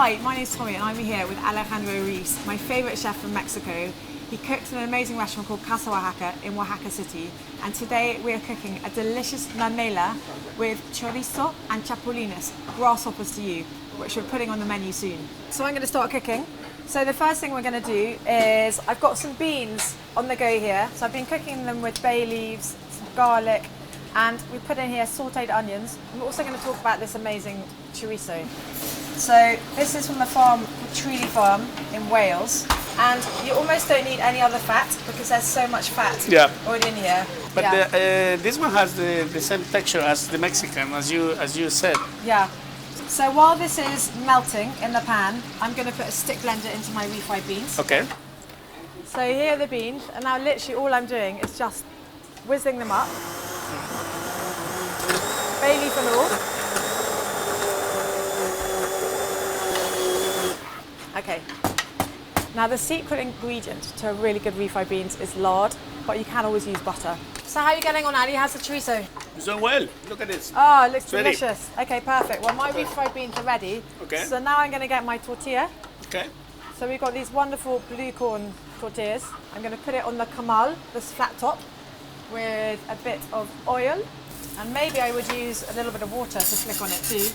Hi, my name's Tommy and I'm here with Alejandro Ruiz, my favourite chef from Mexico. He cooks in an amazing restaurant called Casa Oaxaca in Oaxaca City, and today we are cooking a delicious memela with chorizo and chapulines, grasshoppers to you, which we're putting on the menu soon. So I'm going to start cooking. So the first thing we're going to do is, I've got some beans on the go here. So I've been cooking them with bay leaves, some garlic, and we put in here sauteed onions. We're also going to talk about this amazing chorizo. So this is from the farm called Treely Farm in Wales, and you almost don't need any other fat because there's so much fat already in here. But this one has the same texture as the Mexican, as you said. Yeah. So while this is melting in the pan, I'm going to put a stick blender into my refried beans. Okay. So here are the beans, and now literally all I'm doing is just whizzing them up. Bay leaf and all. Okay. Now the secret ingredient to a really good refried beans is lard, but you can always use butter. So how are you getting on, Ali? How's the chorizo? It's done well. Look at this. Oh, it looks Ready. delicious. Okay, perfect. Well, my refried beans are ready. Okay. So now I'm going to get my tortilla. Okay. So we've got these wonderful blue corn tortillas. I'm going to put it on the comal, this flat top, with a bit of oil. And maybe I would use a little bit of water to flick on it too.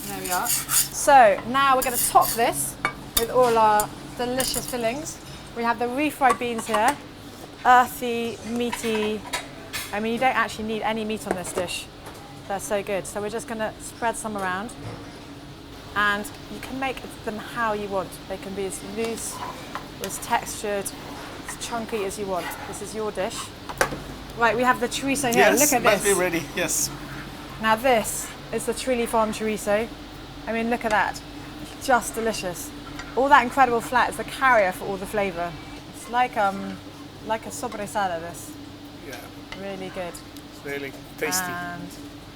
There we are. So now we're going to top this with all our delicious fillings. We have the refried beans here, earthy, meaty. I mean, you don't actually need any meat on this dish. They're so good. So we're just going to spread some around. And you can make them how you want. They can be as loose, as textured, as chunky as you want. This is your dish. Right, we have the chorizo here. Yes, look at must this. be ready. Yes. Now this is the Treely Farm chorizo. I mean, look at that. It's just delicious. All that incredible fat is the carrier for all the flavour. It's like a sobrasada, this. Yeah. Really good. It's really tasty. And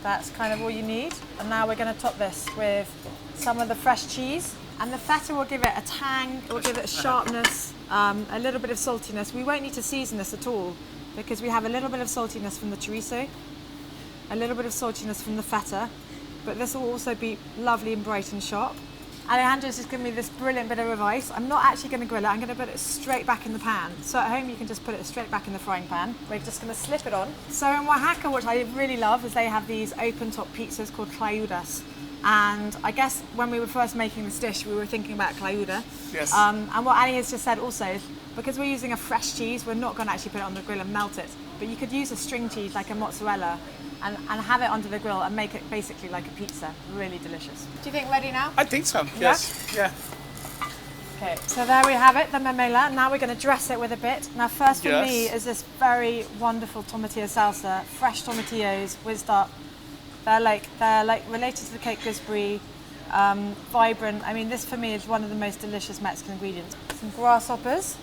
that's kind of all you need. And now we're going to top this with some of the fresh cheese. And the feta will give it a tang, it will give it a sharpness, a little bit of saltiness. We won't need to season this at all because we have a little bit of saltiness from the chorizo, a little bit of saltiness from the feta, but this will also be lovely and bright and sharp. Alejandro's just given me this brilliant bit of advice. I'm not actually going to grill it, I'm going to put it straight back in the pan. So at home you can just put it straight back in the frying pan. We're just going to slip it on. So in Oaxaca, what I really love is they have these open top pizzas called clayudas. And I guess when we were first making this dish, we were thinking about clayuda. Yes. And what Ali has just said also is, because we're using a fresh cheese, we're not going to actually put it on the grill and melt it. But you could use a string cheese like a mozzarella and have it under the grill and make it basically like a pizza. Really delicious. Do you think ready now? I think so. Yes. Yeah. Okay, so there we have it, the memela. Now we're going to dress it with a bit. Now first for me is this very wonderful tomatillo salsa, fresh tomatillos whizzed up. They're like related to the Cape gooseberry, vibrant. I mean, this for me is one of the most delicious Mexican ingredients. Some grasshoppers.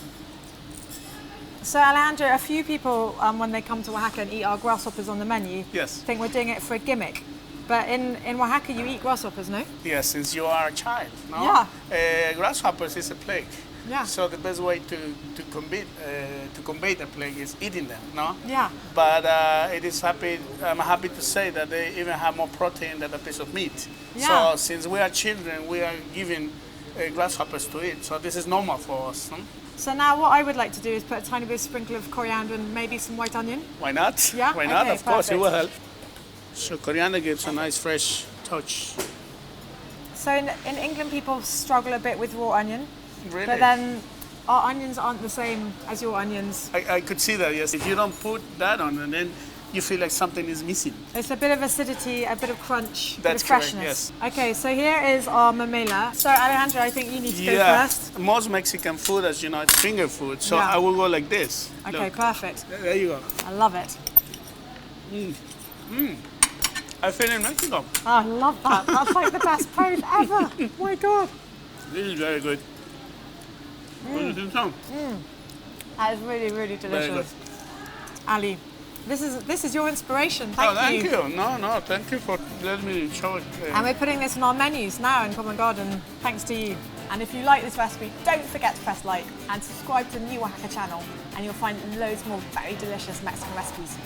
So Alejandro, a few people when they come to Oaxaca and eat our grasshoppers on the menu, think we're doing it for a gimmick. But in Oaxaca you eat grasshoppers, no? Yes, since you are a child, no? Yeah. Grasshoppers is a plague. Yeah. So the best way to combat the plague is eating them, no? Yeah. But I'm happy to say that they even have more protein than a piece of meat. Yeah. So since we are children, we are given grasshoppers to eat. So this is normal for us. No? So now what I would like to do is put a tiny bit of sprinkle of coriander and maybe some white onion. Why not? Yeah. Why not? Okay, of course, it perfect. will help. So coriander gives a nice fresh touch. So in England, people struggle a bit with raw onion. Really? But then our onions aren't the same as your onions. I could see that, yes. If you don't put that on, and then you feel like something is missing. It's a bit of acidity, a bit of crunch, That's a bit of correct, freshness. yes. Okay, so here is our memela. So Alejandro, I think you need to go first. Most Mexican food, as you know, it's finger food. So I will go like this. Okay, Look. perfect. There you go. I love it. I feel in Mexico. Oh, I love that. That's like the best pose ever. Oh my God. This is very good. What do you think so? That is really, really delicious. Very good. Ali, this is your inspiration. Thank you. Thank you. No, thank you for letting me show it. And we're putting this on our menus now in Covent Garden, thanks to you. And if you like this recipe, don't forget to press like and subscribe to the new Wahaca channel, and you'll find loads more very delicious Mexican recipes.